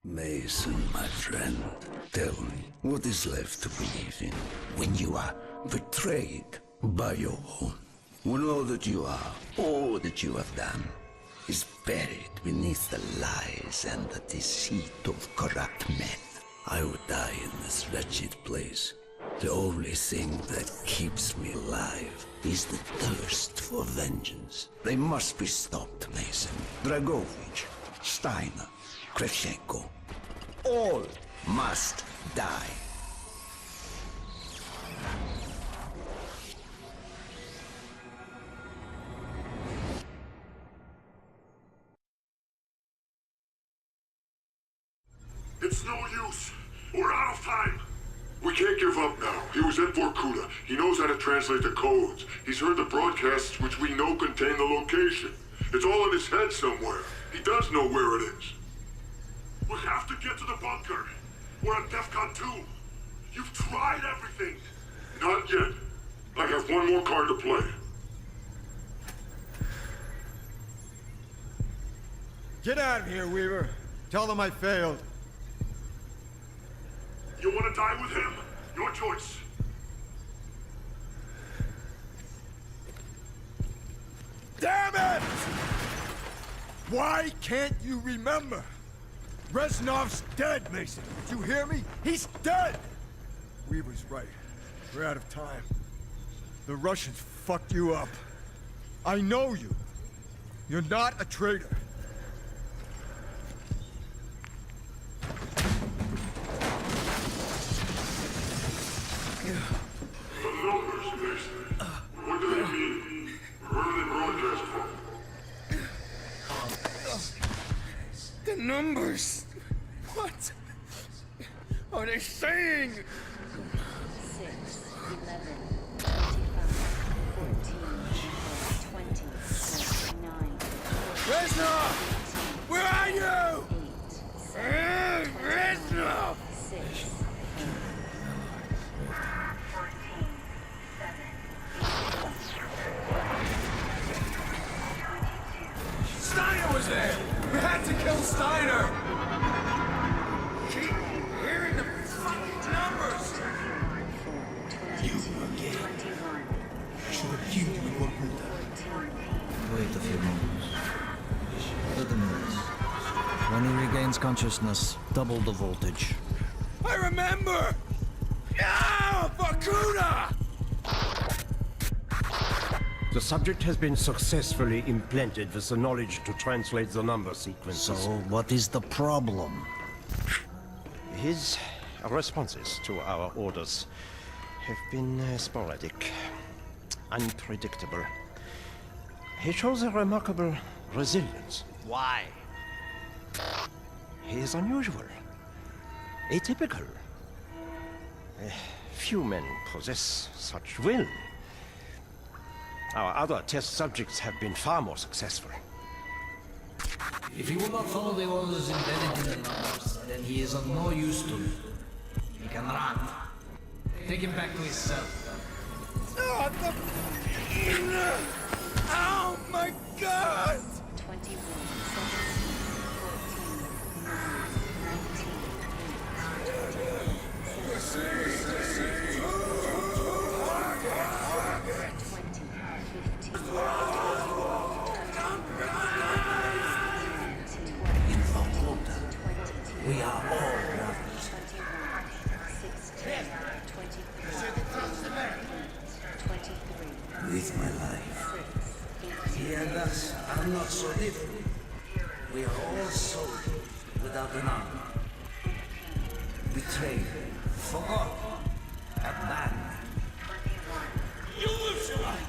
Mason, my friend, tell me, what is left to believe in when you are betrayed by your own? When all that you are, all that you have done, is buried beneath the lies and the deceit of corrupt men. I would die in this wretched place. The only thing that keeps me alive is the thirst for vengeance. They must be stopped, Mason. Dragovich, Steiner, Kravchenko. All must die. It's no use. We're out of time. We can't give up now. He was in Vorkuta. He knows how to translate the codes. He's heard the broadcasts which we know contain the location. It's all in his head somewhere. He does know where it is. We have to get to the bunker. We're on DEFCON 2. You've tried everything. Not yet. I have one more card to play. Get out of here, Weaver. Tell them I failed. You want to die with him? Your choice. Damn it! Why can't you remember? Reznov's dead, Mason. Did you hear me? He's dead! Weaver's right. We're out of time. The Russians fucked you up. I know you. You're not a traitor. The numbers, Mason. What do they mean? Where are they broadcast from? The numbers! What are they saying? 6, 11, 25, 14, 20, 9, Reznov! Where are you? 8, 7, Reznov! 6, Steiner was there! We had to kill Steiner! Keep hearing the fucking numbers! You again. I should have killed you in Vorkuta. Wait a few moments. Wait a minute. When he regains consciousness, double the voltage. I remember! Yeah! Vorkuta! The subject has been successfully implanted with the knowledge to translate the number sequences. So, what is the problem? His responses to our orders have been sporadic, unpredictable. He shows a remarkable resilience. Why? He is unusual, atypical. Few men possess such will. Our other test subjects have been far more successful. If he will not follow the orders embedded in the numbers, then he is of no use to me. He can run. Take him back to his cell. Oh, oh my God! 21, In Vorkuta, we are all brothers. 23, With my life. He and us are not so different. We are all soldiers without an army. Betrayed, forgotten, abandoned. You will survive!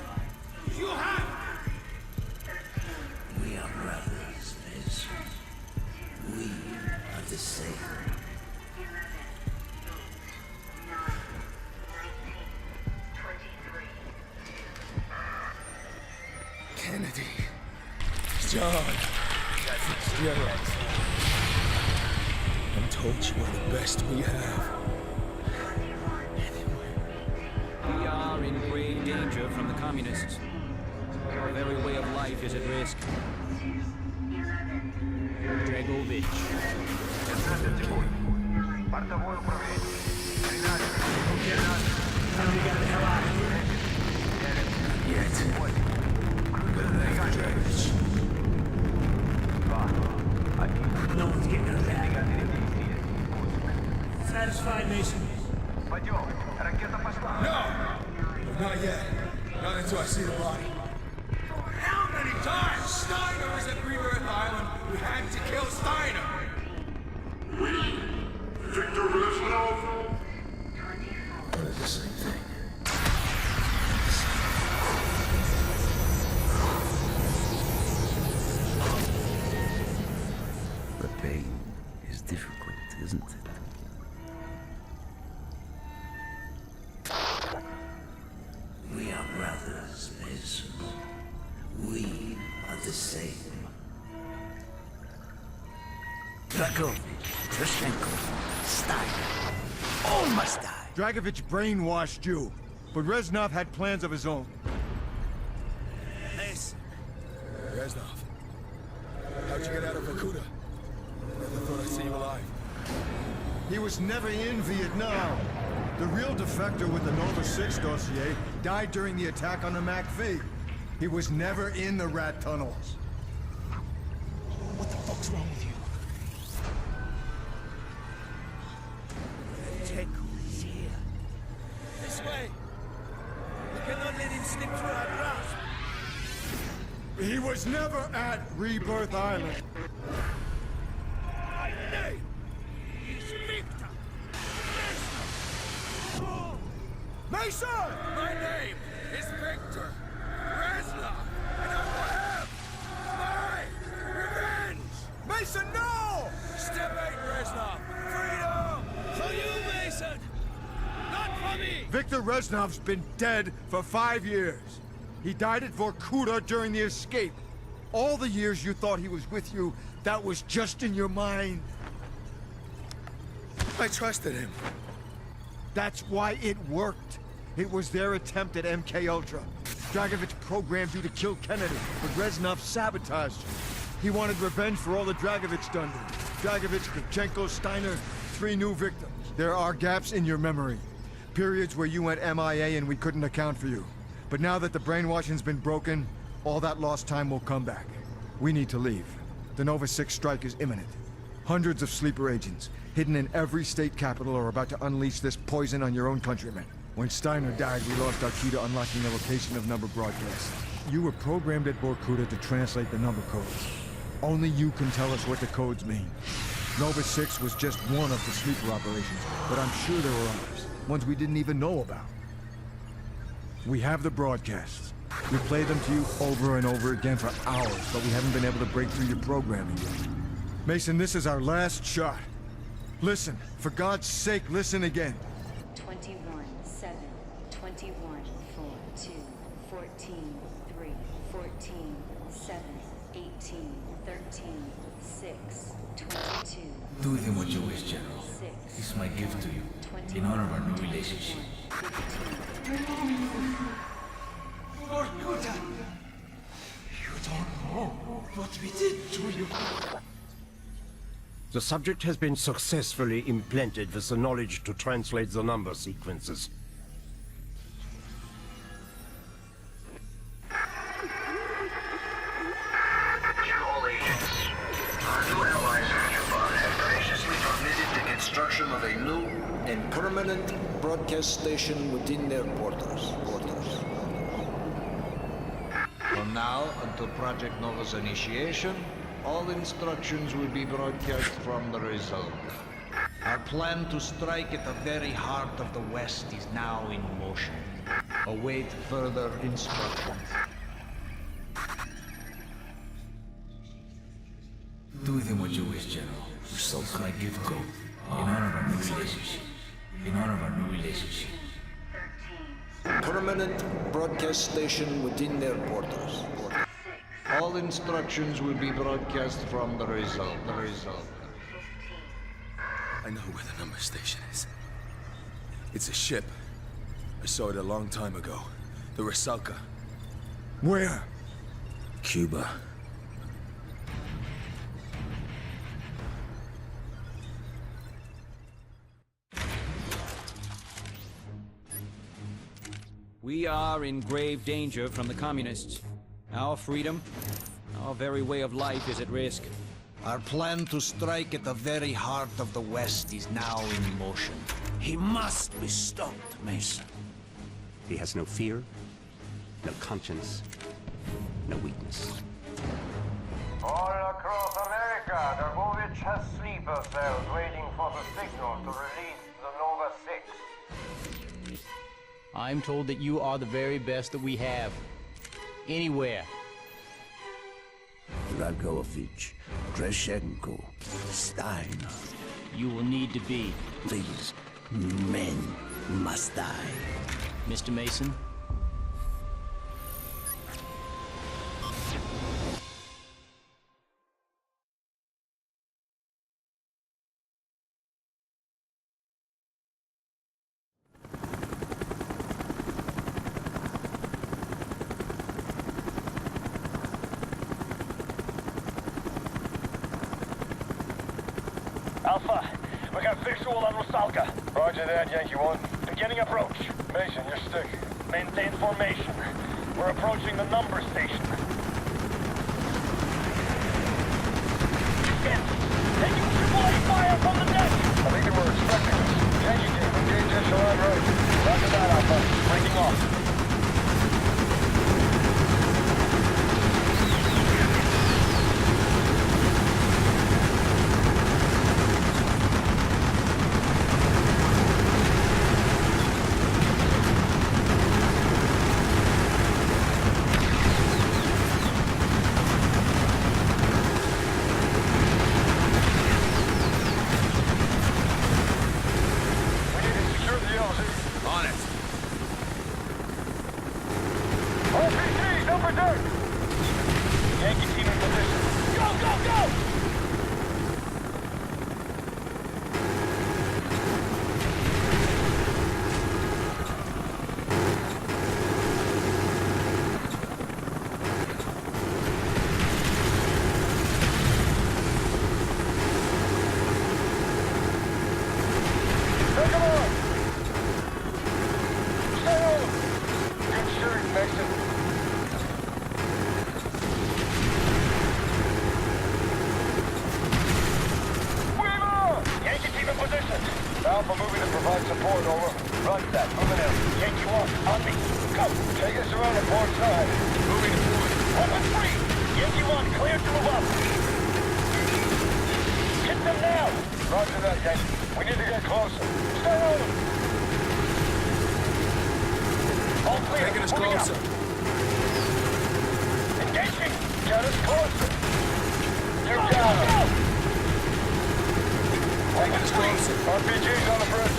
You have! We are brothers, Liz. We are the same. Kennedy. John. Zelotes. I'm told you are the best we have. We are in grave danger from the communists. Our very way of life is at risk. Dragovich. No one's getting us back. Satisfied, Mason? No! Not yet. Not until I see the body. How many times? Steiner was at Rebirth Island. We had to kill Steiner. Victor Reznov? They're the same thing. The pain is difficult, isn't it? We are brothers, Mason. We are the same. Dragovich, Troshenko, Steiner, all must die. Dragovich brainwashed you, but Reznov had plans of his own. Mason. Reznov, how'd you get out of Vorkuta? Never thought I'd see you alive. He was never in Vietnam. The real defector with the Nova 6 dossier died during the attack on the MacV. He was never in the rat tunnels. What the fuck's wrong with you? Tenko is here. This way. We cannot let him slip through our grasp. He was never at Rebirth Island. My name is Victor. Mason! My name is Victor Reznov, and I will have my revenge! Mason, no! Step 8, Reznov! Freedom! For you, Mason! Not for me! Victor Reznov's been dead for 5 years. He died at Vorkuta during the escape. All the years you thought he was with you, that was just in your mind. I trusted him. That's why it worked. It was their attempt at MK-Ultra. Dragovich programmed you to kill Kennedy, but Reznov sabotaged you. He wanted revenge for all the Dragovich done to him. Dragovich, Kravchenko, Steiner, 3 new victims. There are gaps in your memory. Periods where you went MIA and we couldn't account for you. But now that the brainwashing's been broken, all that lost time will come back. We need to leave. The Nova 6 strike is imminent. Hundreds of sleeper agents, hidden in every state capital, are about to unleash this poison on your own countrymen. When Steiner died, we lost our key to unlocking the location of number broadcasts. You were programmed at Vorkuta to translate the number codes. Only you can tell us what the codes mean. Nova 6 was just one of the sleeper operations, but I'm sure there were others. Ones we didn't even know about. We have the broadcasts. We play them to you over and over again for hours, but we haven't been able to break through your programming yet. Mason, this is our last shot. Listen, for God's sake, listen again. 21, 7, 21, 4, 2, 14, 3, 14, 7, 18, 13, 6, 22. Do with him what you wish, General. 6, It's my gift to you, in honor of our new relationship. 15. Vorkuta! You don't know what we did to you. The subject has been successfully implanted with the knowledge to translate the number sequences. All agents. Our new allies in Cuba have graciously permitted the construction of a new and permanent broadcast station within their borders. From now until Project Nova's initiation, all instructions will be broadcast from the result. Our plan to strike at the very heart of the West is now in motion. Await further instructions. Do with him what you wish, General. It's my gift to you, in honor of our new relationship. In honor of our new relationship. Permanent broadcast station within their borders. All instructions will be broadcast from the result. I know where the number station is. It's a ship. I saw it a long time ago. The Rusalka. Where? Cuba. We are in grave danger from the communists. Our freedom, our very way of life is at risk. Our plan to strike at the very heart of the West is now in motion. He must be stopped, Mason. He has no fear, no conscience, no weakness. All across America, Dragovich has sleeper cells waiting for the signal to release the Nova 6. I'm told that you are the very best that we have. Anywhere. Dragovich, Kreshenko, Steiner. You will need to be. These men must die. Mr. Mason? Alpha, we got visual on Rusalka. Roger that, Yankee 1. Beginning approach. Mason, your stick. Maintain formation. We're approaching the number station. Shit! Taking triple-A fire from the deck! I think they were expecting us. Yankee team, engage echelon right. Roger that, Alpha. Breaking off. Alpha moving to provide support, over. Roger that, moving in. Yankee 1, on me. Go! Take us around the port side. Moving to port. Weapon free! Yankee 1, clear to move up. Hit them now! Roger that, Yankee. We need to get closer. Stay on them! All clear. Taking us closer. Engaging! Get us closer! You're down! Taking us closer. RPGs on the bridge.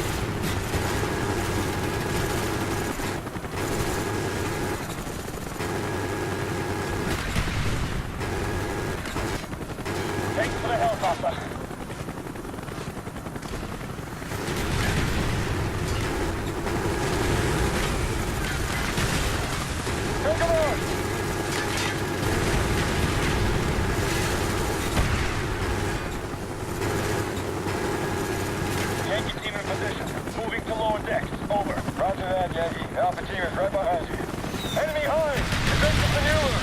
Thanks for the help, Alpha. Take him on! Yankee team in position. Moving to lower decks. Over. Roger that, Yankee. Alpha team is right behind you. Enemy high! Defensive maneuver!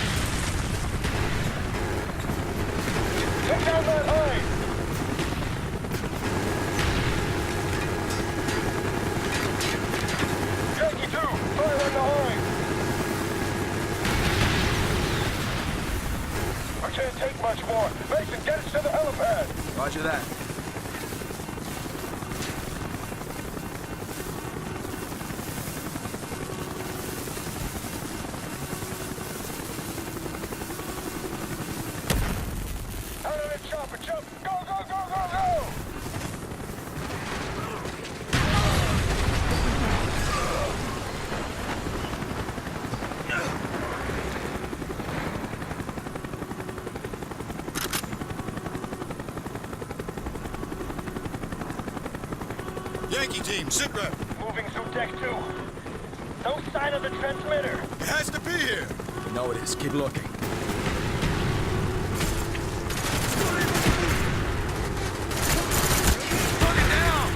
Take down that high! Yankee 2! Fire on the high! I can't take much more. Mason, get us to the helipad! Roger that. Out of the chopper, jump! Go, go, go, go, go! Yankee team, sit rep. Moving through deck 2. No sign of the transmitter. It has to be here. You know it is. Keep looking. Put it down!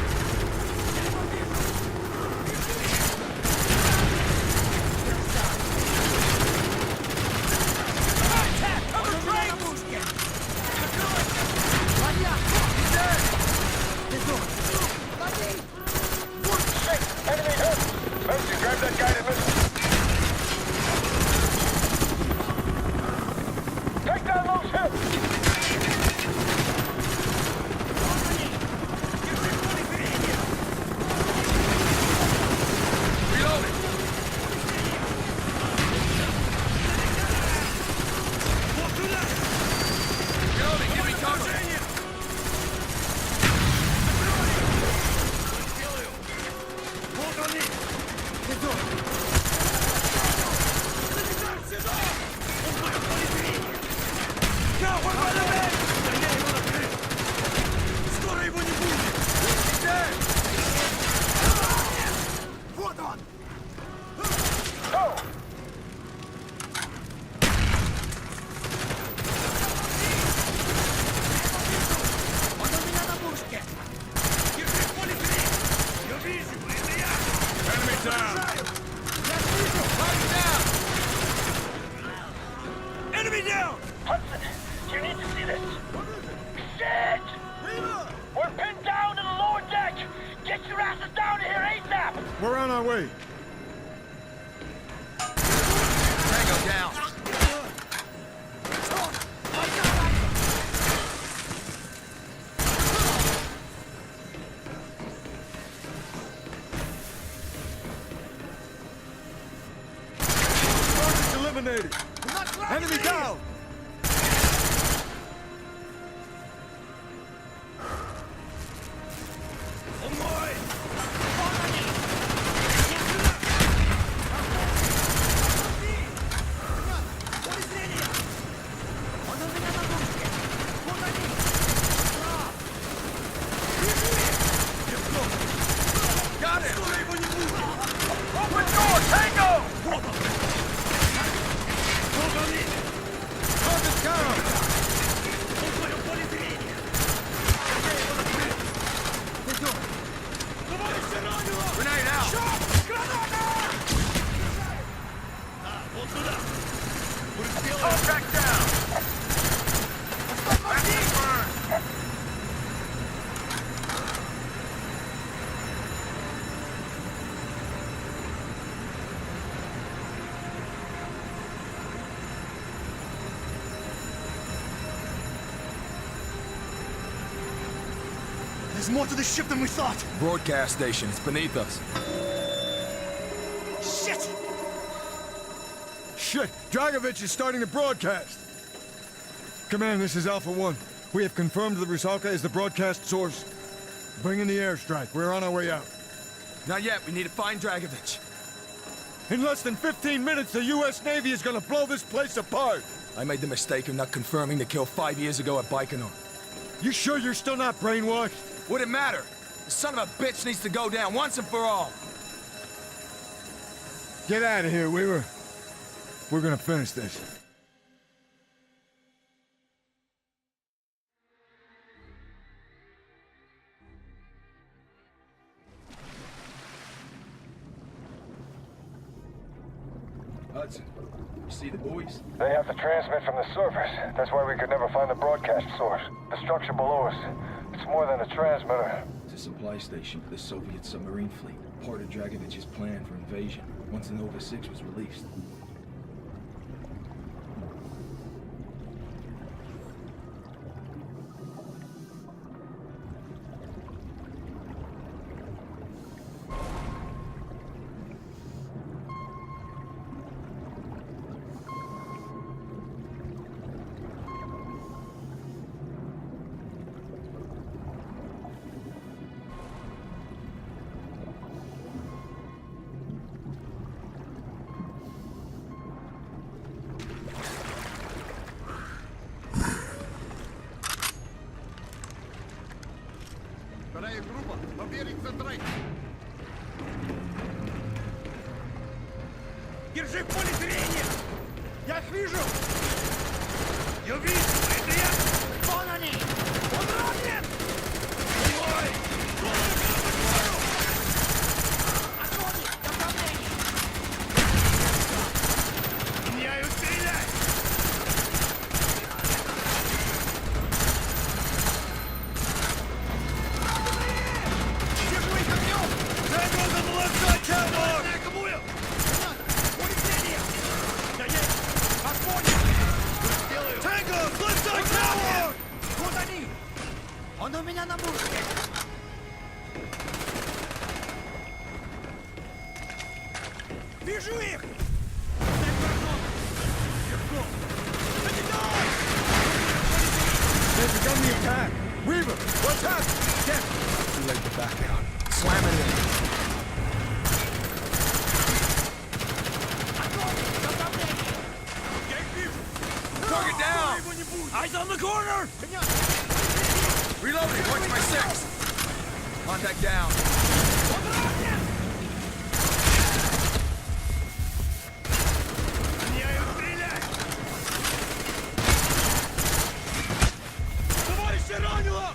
We're on our way. Tango down. Target's eliminated. Enemy down. Got it! Open door, Tango! Target's down. Grenade out! Contact down! Back burn! There's more to the ship than we thought. Broadcast station, it's beneath us. Shit! Shit! Dragovich is starting to broadcast. Command, this is Alpha 1. We have confirmed the Rusalka is the broadcast source. Bring in the airstrike. We're on our way out. Not yet, we need to find Dragovich. In less than 15 minutes, the U.S. Navy is gonna blow this place apart. I made the mistake of not confirming the kill 5 years ago at Baikonur. You sure you're still not brainwashed? Would it matter? The son of a bitch needs to go down once and for all. Get out of here, Weaver. We're gonna finish this. Hudson, you see the boys? They have to transmit from the surface. That's why we could never find the broadcast source. The structure below us. It's more than a transmitter. It's a supply station for the Soviet submarine fleet. Part of Dragovich's plan for invasion, once the Nova 6 was released. Держи в поле зрения! Я их вижу! Я вижу! Это я! Вон они! Он ранен! Ой! Огонь! Направление! Меняю стрелять! Держу их огнем! Загруза молодца, Чаво! Атакую! Tango! Flip side tower! Вот они! Он у меня на мушке! Вижу их! They've begun the attack! Weaver! What's happening? Get! Too late to back out. Slam it in. Target down! Eyes on the corner! Reloading, watch my 6! Contact down. Меняю стрелять! Товарища ранило!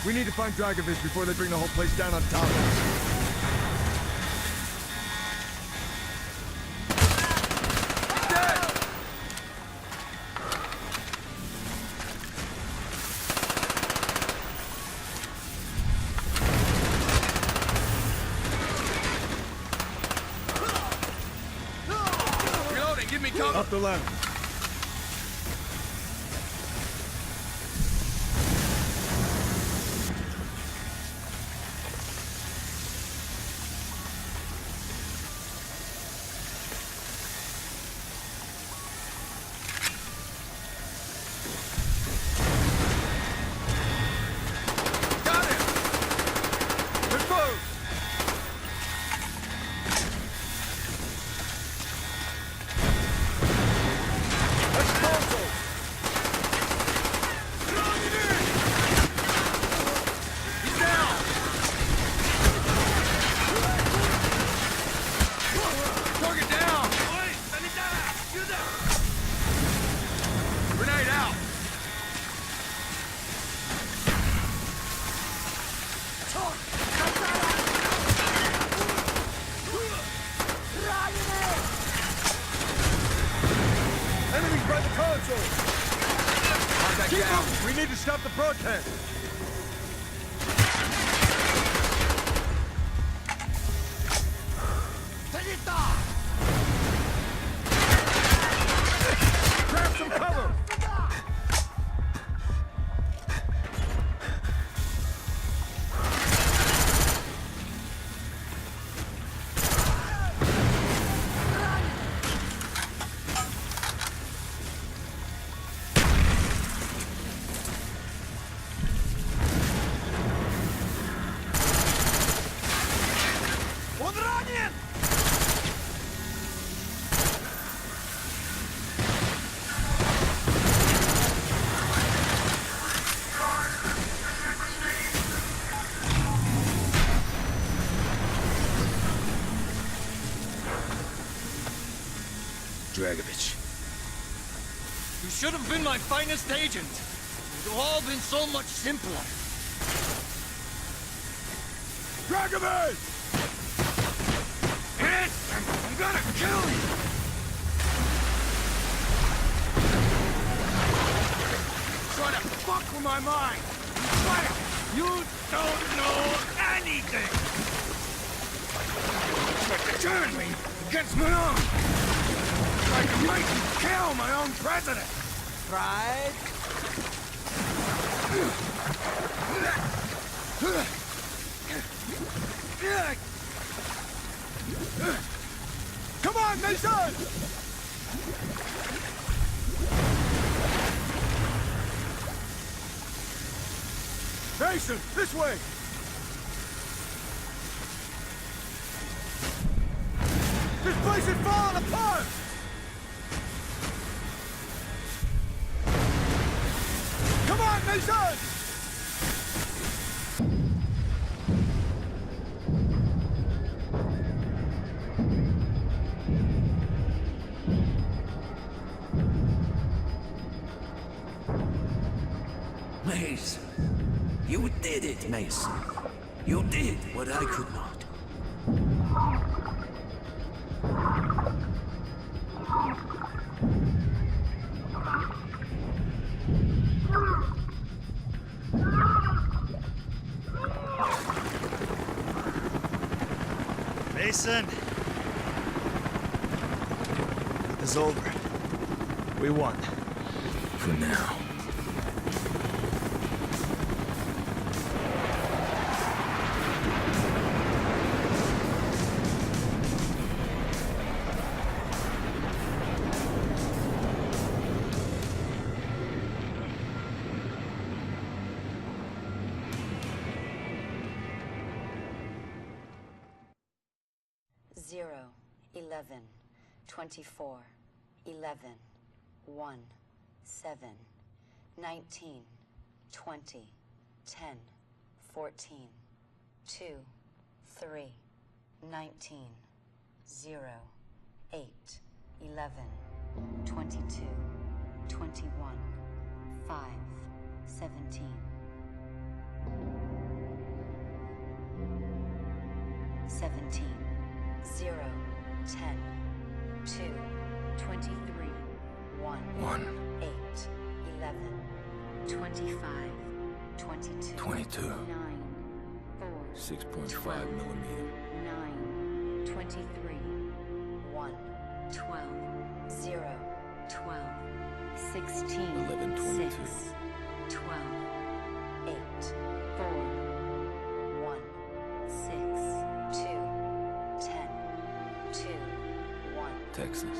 We need to find Dragovich before they bring the whole place down on top of us. Give me cover! Up the ladder. Got him! Let's move! We need to stop the broadcast. Grab some cover. Dragovich. You should have been my finest agent. It would have all been so much simpler. Dragovich! Yes! I'm gonna kill you! Try to fuck with my mind! You don't know anything! Try to turn me against my own! I can make you kill my own president! Right? Come on, Mason! Mason, this way! This place is falling apart! Come on, Mason! Mason. You did it, Mason. You did what I could not. Mason! It's over. We won. For now. Zero, 11, 24, 11, 1, 7, 19, 20, 10, 14, 2, 3, 19, 0, 8, 11, 22, 21, 5, 17, 17, 0, 10, 2, 23, 1, 8, 11, 25, 22, 22. 9, 4, 6.5 millimeter. 9, 23, 1, 12, 0, 12, 16, 11, 22. 6, 12, 8, 4, 1, 6, 2, 10, 2, 1. Texas.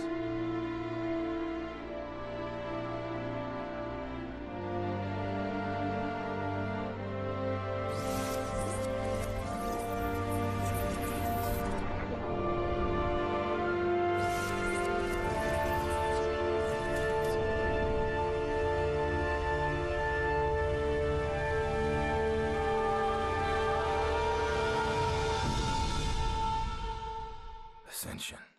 Ascension.